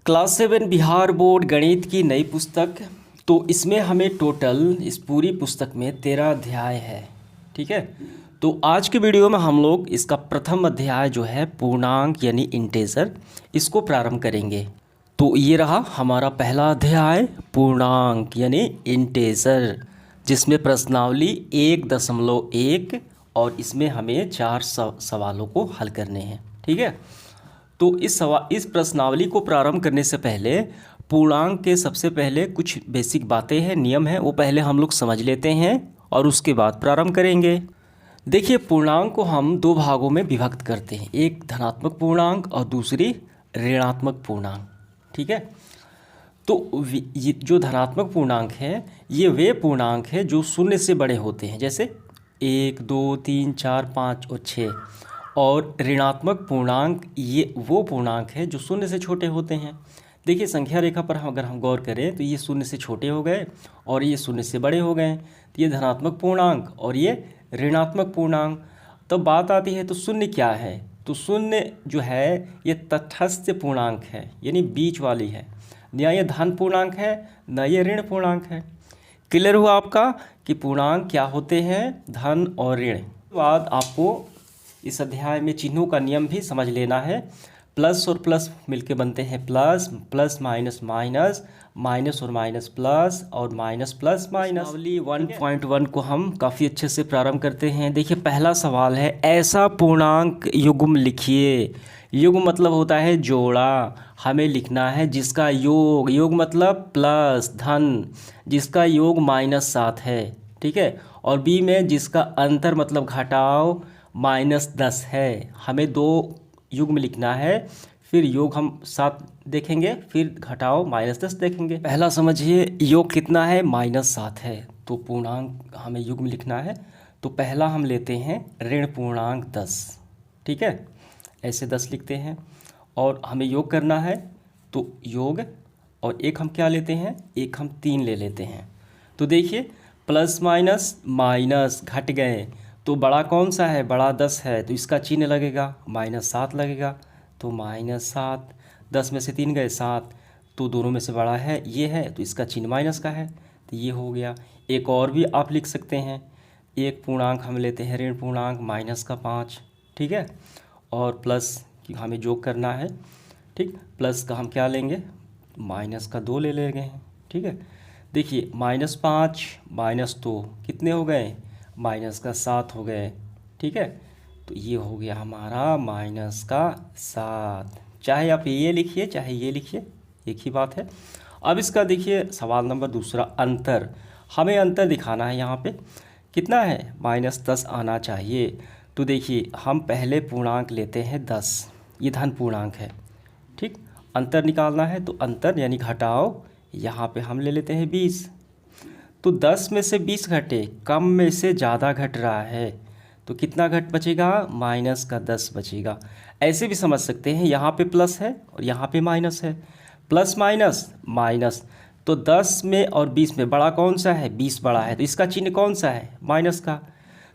Class 7 Bihar board गणित की नई पुस्तक। तो इसमें हमें टोटल इस पूरी पुस्तक में 13 अध्याय है। ठीक है, तो आज के वीडियो में हम लोग इसका प्रथम अध्याय जो है पूर्णांक यानी इंटेजर, इसको प्रारंभ करेंगे। तो ये रहा हमारा पहला अध्याय पूर्णांक यानी इंटेजर, जिसमें प्रश्नावली 1.1 और इसमें हमें 4 सवालों को हल करने हैं। ठीक है, तो इस प्रश्नावली को प्रारंभ करने से पहले पूर्णांक के सबसे पहले कुछ बेसिक बातें हैं, नियम हैं, वो पहले हम लोग समझ लेते हैं और उसके बाद प्रारंभ करेंगे। देखिए, पूर्णांक को हम दो भागों में विभक्त करते हैं, एक धनात्मक पूर्णांक और दूसरी ऋणात्मक पूर्णांक। ठीक है, तो ये जो धनात्मक पूर्णांक है ये वे पूर्णांक है जो शून्य से बड़े होते हैं, जैसे 1, 2, 3, 4, 5 और 6। और ऋणात्मक पूर्णांक ये वो पूर्णांक है जो शून्य से छोटे होते हैं। देखिए, संख्या रेखा पर अगर हम गौर करें तो ये शून्य से छोटे हो गए और ये शून्य से बड़े हो गए, तो ये धनात्मक पूर्णांक और ये ऋणात्मक पूर्णांक। तो बात आती है तो शून्य क्या है, तो शून्य जो है ये तटस्थ पूर्णांक है, यानी बीच वाली है, न ये धन पूर्णांक है न ये ऋण पूर्णांक है। क्लियर हुआ आपका कि पूर्णांक क्या होते हैं, धन और ऋण। बाद आपको इस अध्याय में चिन्हों का नियम भी समझ लेना है। प्लस और प्लस मिलके बनते हैं plus, plus minus minus, minus और माइनस प्लस और माइनस प्लस माइनस। प्रश्नावली 1.1 को हम काफ़ी अच्छे से प्रारंभ करते हैं। देखिए, पहला सवाल है, ऐसा पूर्णांक युग्म लिखिए। युग्म मतलब होता है जोड़ा, हमें लिखना है जिसका योग, योग मतलब प्लस धन, जिसका योग -7 है। ठीक है, और बी में जिसका अंतर मतलब घटाव -10 है। हमें दो युग्म लिखना है, फिर योग हम 7 देखेंगे, फिर घटाओ -10 देखेंगे। पहला समझिए, योग कितना है, -7 है, तो पूर्णांक हमें युग्म लिखना है। तो पहला हम लेते हैं ऋण पूर्णांक 10। ठीक है, ऐसे 10 लिखते हैं और हमें योग करना है, तो योग और एक हम क्या लेते हैं, एक हम 3 ले लेते हैं। तो देखिए, प्लस माइनस माइनस घट गए, तो बड़ा कौन सा है, बड़ा 10 है, तो इसका चिन्ह लगेगा, -7 लगेगा, तो -7। 10 में से 3 गए 7, तो दोनों में से बड़ा है ये है, तो इसका चिन्ह माइनस का है, तो ये हो गया। एक और भी आप लिख सकते हैं, एक पूर्णांक हम लेते हैं ऋण पूर्णांक -5। ठीक है, और प्लस कि हमें जोग करना है। ठीक, प्लस का हम क्या लेंगे, -2 ले लेंगे। ठीक है, देखिए, -5 -2 कितने हो गए, -7 हो गए। ठीक है, तो ये हो गया हमारा -7। चाहे आप ये लिखिए चाहे ये लिखिए, एक ही बात है। अब इसका देखिए सवाल नंबर दूसरा, अंतर। हमें अंतर दिखाना है, यहाँ पे कितना है, -10 आना चाहिए। तो देखिए, हम पहले पूर्णांक लेते हैं 10, ये धन पूर्णांक है। ठीक, अंतर निकालना है, तो अंतर यानी घटाओ, यहाँ पे हम ले लेते हैं 20। तो 10 में से 20 घटे, कम में से ज़्यादा घट रहा है, तो कितना घट बचेगा, -10 बचेगा। ऐसे भी समझ सकते हैं, यहाँ पे प्लस है और यहाँ पे माइनस है, प्लस माइनस माइनस, तो 10 में और 20 में बड़ा कौन सा है, 20 बड़ा है, तो इसका चिन्ह कौन सा है, माइनस का।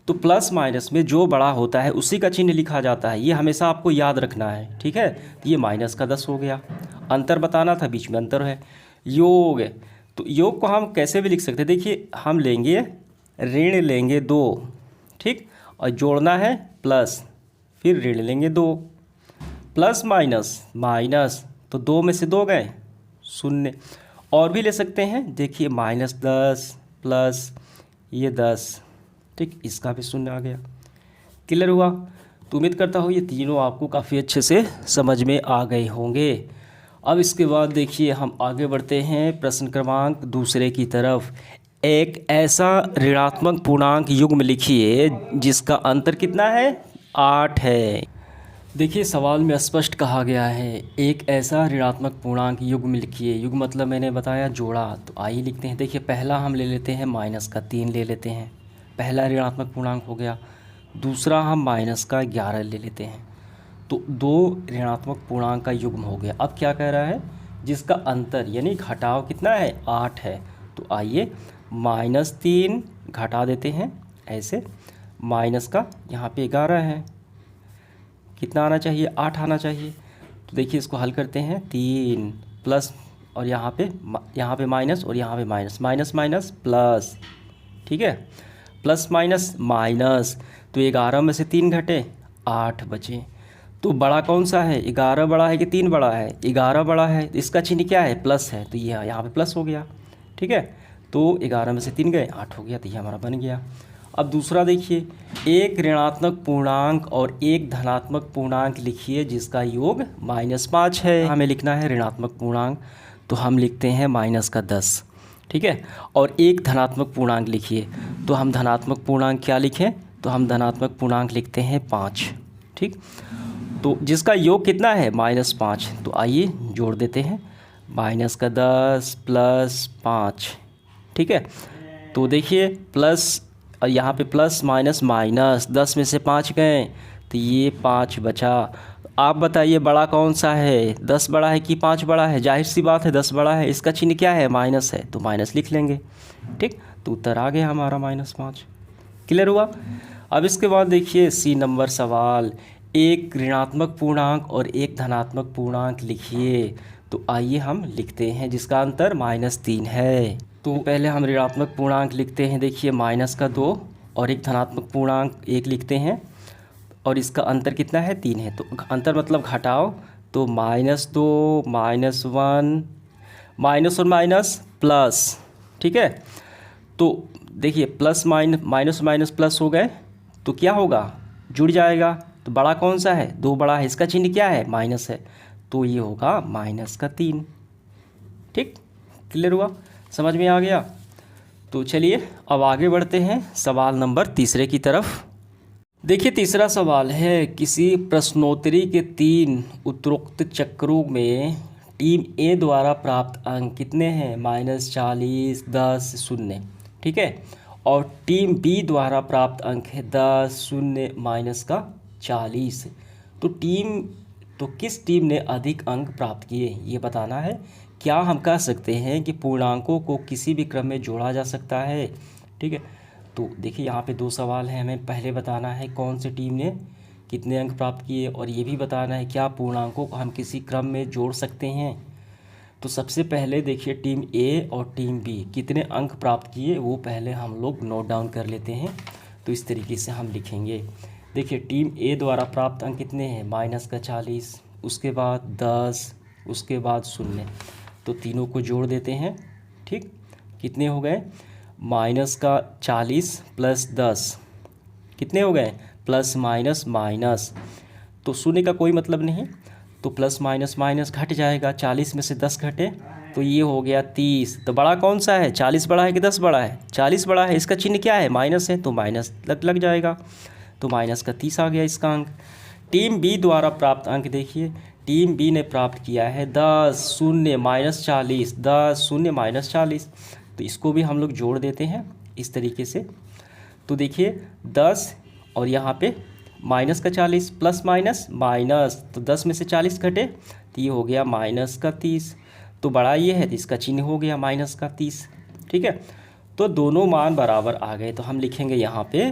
तो प्लस माइनस में जो बड़ा होता है उसी का चिन्ह लिखा जाता है, ये हमेशा आपको याद रखना है। ठीक है, तो ये -10 हो गया, अंतर बताना था, बीच में अंतर है। योग, तो योग को हम कैसे भी लिख सकते हैं। देखिए, हम लेंगे ऋण लेंगे 2, ठीक, और जोड़ना है प्लस, फिर ऋण लेंगे 2, प्लस माइनस माइनस, तो 2 में से 2 गए 0। और भी ले सकते हैं, देखिए -10 प्लस ये 10, ठीक, इसका भी 0 आ गया। क्लियर हुआ। तो उम्मीद करता हूँ ये तीनों आपको काफ़ी अच्छे से समझ में आ गए होंगे। अब इसके बाद देखिए, हम आगे बढ़ते हैं प्रश्न क्रमांक दूसरे की तरफ। एक ऐसा ऋणात्मक पूर्णांक युग्म लिखिए जिसका अंतर कितना है, 8 है। देखिए, सवाल में स्पष्ट कहा गया है, एक ऐसा ऋणात्मक पूर्णांक युग्म लिखिए। युग्म मतलब मैंने बताया जोड़ा, तो आइए लिखते हैं। देखिए, पहला हम ले लेते हैं -3 ले लेते हैं, पहला ऋणात्मक पूर्णांक हो गया। दूसरा हम -11 ले लेते हैं, तो 2 ऋणात्मक पूर्णांक का युग्म हो गया। अब क्या कह रहा है, जिसका अंतर यानी घटाव कितना है, 8 है। तो आइए -3 घटा देते हैं, ऐसे माइनस का यहाँ पे 11 है, कितना आना चाहिए, 8 आना चाहिए। तो देखिए, इसको हल करते हैं, 3 प्लस और यहाँ पे माइनस और यहाँ पे माइनस, माइनस माइनस प्लस, ठीक है, प्लस माइनस माइनस। तो 11 में से 3 घटे 8 बचे। तो बड़ा कौन सा है, 11 बड़ा है कि 3 बड़ा है, 11 बड़ा है, तो इसका चिन्ह क्या है, प्लस है, तो ये यहाँ पे प्लस हो गया, ठीक है। तो 11 में से 3 गए 8 हो गया, तो ये हमारा बन गया। अब दूसरा देखिए, एक ऋणात्मक पूर्णांक और एक धनात्मक पूर्णांक लिखिए जिसका योग -5 है। हमें लिखना है ऋणात्मक पूर्णांक, तो हम लिखते हैं -10, ठीक है। और एक धनात्मक पूर्णांक लिखिए, तो हम धनात्मक पूर्णांक क्या लिखें, तो हम धनात्मक पूर्णांक लिखते हैं 5, ठीक। तो जिसका योग कितना है, -5, तो आइए जोड़ देते हैं, -10 + 5, ठीक है। तो देखिए प्लस और यहाँ पे प्लस माइनस माइनस, 10 में से 5 गए तो ये 5 बचा। आप बताइए बड़ा कौन सा है, 10 बड़ा है कि 5 बड़ा है, जाहिर सी बात है 10 बड़ा है, इसका चिन्ह क्या है, माइनस है, तो माइनस लिख लेंगे, ठीक। तो उत्तर आ गया हमारा -5। क्लियर हुआ। अब इसके बाद देखिए C नंबर सवाल, एक ऋणात्मक पूर्णांक और एक धनात्मक पूर्णांक लिखिए। तो आइए हम लिखते हैं जिसका अंतर -3 है। तो पहले हम ऋणात्मक पूर्णांक लिखते हैं, देखिए -2 और एक धनात्मक पूर्णांक 1 लिखते हैं और इसका अंतर कितना है, 3 है। तो अंतर मतलब घटाओ, तो -2 -1 माइनस और माइनस प्लस, ठीक है। तो देखिए प्लस माइनस माइनस प्लस हो गए तो क्या होगा, जुड़ जाएगा। तो बड़ा कौन सा है, 2 बड़ा है, इसका चिन्ह क्या है, माइनस है, तो ये होगा -3, ठीक। क्लियर हुआ, समझ में आ गया। तो चलिए अब आगे बढ़ते हैं सवाल नंबर तीसरे की तरफ। देखिए तीसरा सवाल है, किसी प्रश्नोत्तरी के 3 उत्तरोक्त चक्रों में टीम ए द्वारा प्राप्त अंक कितने हैं, -40, 10, 0, ठीक है। और टीम बी द्वारा प्राप्त अंक है 10, 0, -40। तो किस टीम ने अधिक अंक प्राप्त किए, ये बताना है। क्या हम कह सकते हैं कि पूर्णांकों को किसी भी क्रम में जोड़ा जा सकता है, ठीक है। तो देखिए यहाँ पे 2 सवाल हैं, हमें पहले बताना है कौन सी टीम ने कितने अंक प्राप्त किए और ये भी बताना है क्या पूर्णांकों को हम किसी क्रम में जोड़ सकते हैं। तो सबसे पहले देखिए टीम ए और टीम बी कितने अंक प्राप्त किए वो पहले हम लोग नोट डाउन कर लेते हैं। तो इस तरीके से हम लिखेंगे, देखिए टीम ए द्वारा प्राप्त अंक कितने हैं, -40, उसके बाद 10, उसके बाद 0। तो तीनों को जोड़ देते हैं, ठीक। कितने हो गए, -40 + 10 कितने हो गए, प्लस माइनस माइनस, तो 0 का कोई मतलब नहीं, तो प्लस माइनस माइनस घट जाएगा, 40 में से 10 घटे तो ये हो गया 30। तो बड़ा कौन सा है, 40 बड़ा है कि 10 बड़ा है, 40 बड़ा है, इसका चिन्ह क्या है, माइनस है, तो माइनस लग जाएगा, तो -30 आ गया इसका अंक। टीम बी द्वारा प्राप्त अंक देखिए, टीम बी ने प्राप्त किया है 10, 0, -40, 10, 0, -40। तो इसको भी हम लोग जोड़ देते हैं इस तरीके से। तो देखिए 10 और यहाँ पे -40 प्लस माइनस माइनस, तो 10 में से 40 घटे तो ये हो गया -30। तो बड़ा ये है तो इसका चिन्ह हो गया -30, ठीक है। तो दोनों मान बराबर आ गए, तो हम लिखेंगे यहाँ पे,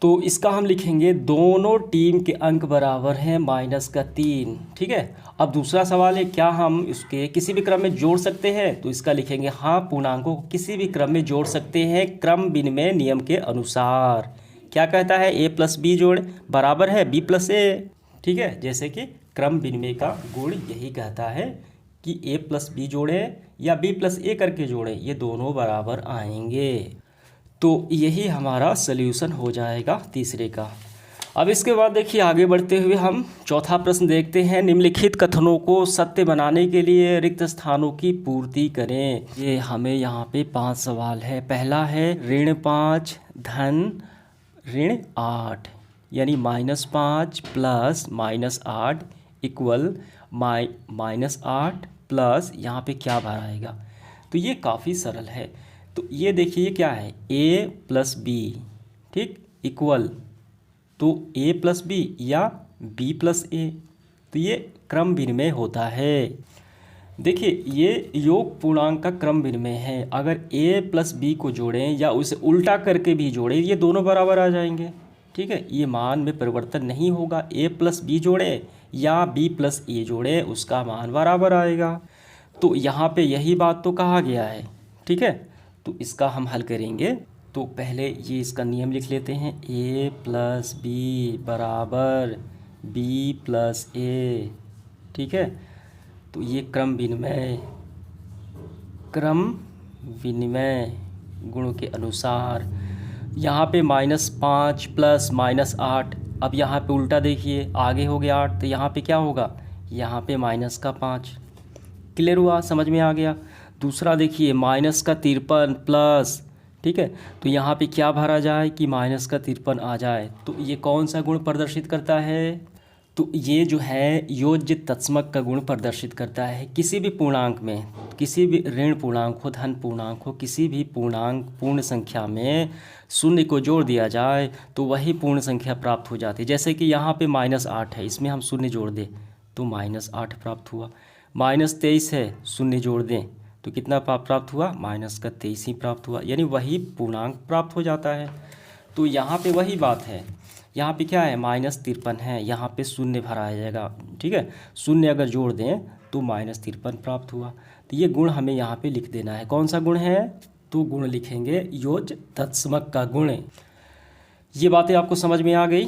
तो इसका हम लिखेंगे दोनों टीम के अंक बराबर हैं -3, ठीक है। अब दूसरा सवाल है, क्या हम इसके किसी भी क्रम में जोड़ सकते हैं, तो इसका लिखेंगे हाँ, पूर्णांकों को किसी भी क्रम में जोड़ सकते हैं क्रम विनिमय नियम के अनुसार। क्या कहता है, a + b जोड़ बराबर है b + a, ठीक है। जैसे कि क्रम विनिमय का गुण यही कहता है कि a + b जोड़े या b + a करके जोड़े, ये दोनों बराबर आएंगे। तो यही हमारा सल्यूशन हो जाएगा तीसरे का। अब इसके बाद देखिए आगे बढ़ते हुए हम चौथा प्रश्न देखते हैं, निम्नलिखित कथनों को सत्य बनाने के लिए रिक्त स्थानों की पूर्ति करें। ये हमें यहाँ पे 5 सवाल है। पहला है -5 धन -8, यानी -5 + -8 इक्वल -8 प्लस यहाँ पे क्या बाहर आएगा। तो ये काफ़ी सरल है। तो ये देखिए क्या है, a + b, ठीक, इक्वल, तो a + b या b + a, तो ये क्रम विनिमय होता है। देखिए ये योग पूर्णांक का क्रम विनिमय है। अगर a + b को जोड़ें या उसे उल्टा करके भी जोड़ें, ये दोनों बराबर आ जाएंगे, ठीक है। ये मान में परिवर्तन नहीं होगा, a + b जोड़े या b + a जोड़े, उसका मान बराबर आएगा। तो यहाँ पे यही बात तो कहा गया है, ठीक है। तो इसका हम हल करेंगे। तो पहले ये इसका नियम लिख लेते हैं, a प्लस बी बराबर b प्लस ए, ठीक है। तो ये क्रम विनिमय गुण के अनुसार यहाँ पे -5 प्लस -8, अब यहाँ पे उल्टा देखिए, आगे हो गया 8 तो यहाँ पे क्या होगा, यहाँ पे -5। क्लियर हुआ, समझ में आ गया। दूसरा देखिए -53 प्लस, ठीक है। तो यहाँ पे क्या भरा जाए कि -53 आ जाए। तो ये कौन सा गुण प्रदर्शित करता है, तो ये जो है योज्य तत्समक का गुण प्रदर्शित करता है। किसी भी पूर्णांक में, किसी भी ऋण पूर्णांक हो, धन पूर्णांक हो, किसी भी पूर्णांक पूर्ण संख्या में शून्य को जोड़ दिया जाए तो वही पूर्ण संख्या प्राप्त हो जाती है। जैसे कि यहाँ पे -8 है, इसमें हम शून्य जोड़ दें तो -8 प्राप्त हुआ। -23 है, शून्य जोड़ दें तो कितना प्राप्त हुआ, -23 ही प्राप्त हुआ, यानी वही पूर्णांक प्राप्त हो जाता है। तो यहाँ पे वही बात है, यहाँ पे क्या है, -53 है, यहाँ पे शून्य भरा जाएगा, ठीक है। शून्य अगर जोड़ दें तो -53 प्राप्त हुआ। तो ये गुण हमें यहाँ पे लिख देना है। कौन सा गुण है, तो गुण लिखेंगे योज्य तत्समक का गुण। ये बातें आपको समझ में आ गई,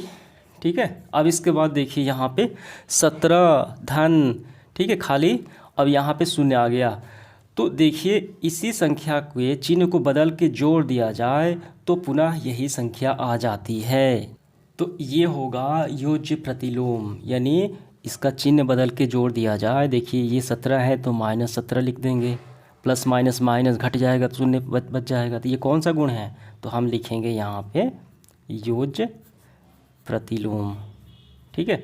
ठीक है। अब इसके बाद देखिए यहाँ पे 17 धन, ठीक है, खाली, अब यहाँ पे शून्य आ गया। तो देखिए इसी संख्या के चिन्ह को बदल के जोड़ दिया जाए तो पुनः यही संख्या आ जाती है। तो ये होगा योज्य प्रतिलोम, यानी इसका चिन्ह बदल के जोड़ दिया जाए। देखिए ये 17 है तो -17 लिख देंगे, प्लस माइनस माइनस घट जाएगा तो शून्य बच जाएगा। तो ये कौन सा गुण है, तो हम लिखेंगे यहाँ पे योज्य प्रतिलोम, ठीक है।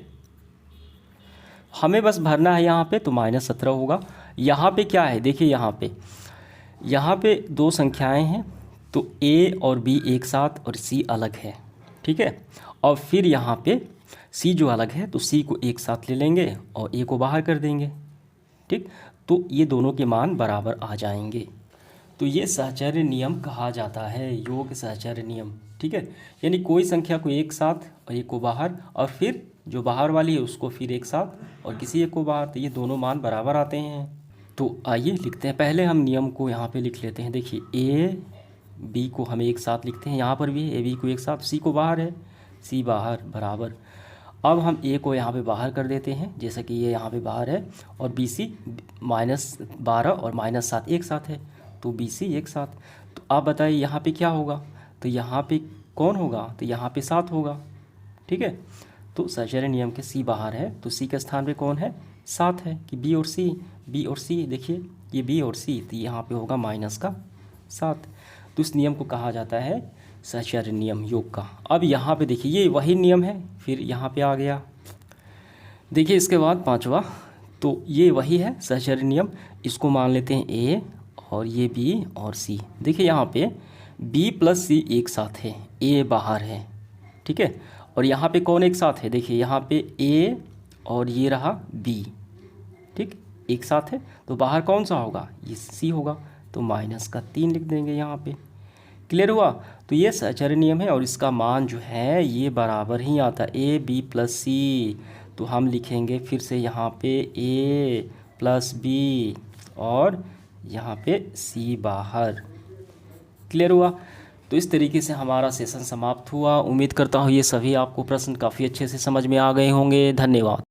हमें बस भरना है यहाँ पे, तो -17 होगा। यहाँ पे क्या है, देखिए यहाँ पे दो संख्याएं हैं, तो a और b एक साथ और c अलग है, ठीक है। और फिर यहाँ पे c जो अलग है तो c को एक साथ ले लेंगे और a को बाहर कर देंगे, ठीक। तो ये दोनों के मान बराबर आ जाएंगे। तो ये सहचर्य नियम कहा जाता है, योग सहचर्य नियम, ठीक है। यानी कोई संख्या को एक साथ और एक को बाहर, और फिर जो बाहर वाली है उसको फिर एक साथ और किसी एक को बाहर, तो ये दोनों मान बराबर आते हैं। तो आइए लिखते हैं, पहले हम नियम को यहाँ पे लिख लेते हैं। देखिए ए बी को हम एक साथ लिखते हैं, यहाँ पर भी ए बी को एक साथ, सी को बाहर है, सी बाहर बराबर। अब हम ए को यहाँ पे बाहर कर देते हैं, जैसे कि ये यहाँ पे बाहर है, और बी सी -12 और -7 एक साथ है, तो बी सी एक साथ। तो आप बताइए यहाँ पे क्या होगा, तो यहाँ पे कौन होगा, तो यहाँ पे 7 होगा, ठीक है। तो सहचर्य नियम के सी बाहर है तो सी के स्थान पे कौन है, 7 है। कि बी और सी देखिए, ये बी और सी, तो यहाँ पे होगा -7। तो इस नियम को कहा जाता है सहचर्य नियम योग का। अब यहाँ पे देखिए ये वही नियम है, फिर यहाँ पे आ गया। देखिए इसके बाद 5वां, तो ये वही है सहचर्य नियम, इसको मान लेते हैं ए और ये बी और सी। देखिए यहाँ पे बी प्लस सी एक साथ है, ए बाहर है, ठीक है। और यहाँ पे कौन एक साथ है, देखिए यहाँ पे ए और ये रहा बी, ठीक, एक साथ है। तो बाहर कौन सा होगा, ये सी होगा, तो -3 लिख देंगे यहाँ पे। क्लियर हुआ। तो ये सहचर्य नियम है और इसका मान जो है ये बराबर ही आता है, ए बी प्लस सी। तो हम लिखेंगे फिर से यहाँ पे ए प्लस बी और यहाँ पे सी बाहर। क्लियर हुआ। तो इस तरीके से हमारा सेशन समाप्त हुआ। उम्मीद करता हूँ ये सभी आपको प्रश्न काफ़ी अच्छे से समझ में आ गए होंगे। धन्यवाद।